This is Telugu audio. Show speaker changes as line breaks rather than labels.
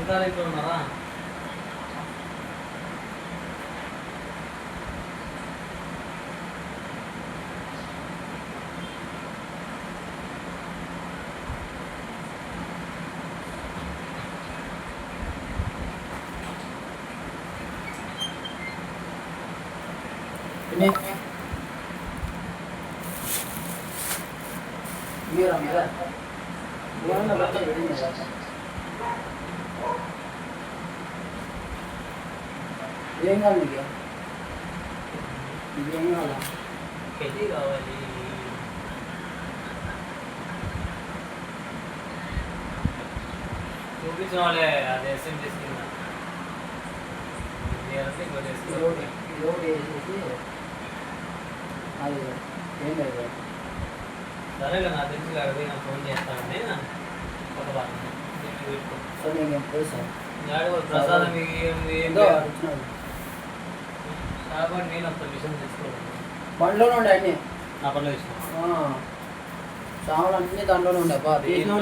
చుట్టాలు ఇంట్లో ఉన్నారా?
ఏం కావాలి నీకు? ఏం కావాలా?
పెళ్ళి కావాలి. చూపించిన వాళ్ళే అది ఎస్ఎం చేసుకున్నా
లోడ్ వేసేసి అది ఏం లేదు.
సరేలే, నాకు తెలిసి అడిగి నాకు ఫోన్ చేస్తానని ఒక బాధ.
సో నేను తెలుసా
ప్రసాదం
వచ్చినాడు
కాబట్టి నేను ఒక విషయం తెచ్చుకోవాలి.
బండ్లోనే ఉండే అన్నీ
నా పనులు ఇష్టం.
సామాన్లు అన్నీ దాంట్లోనే ఉండే తీసినా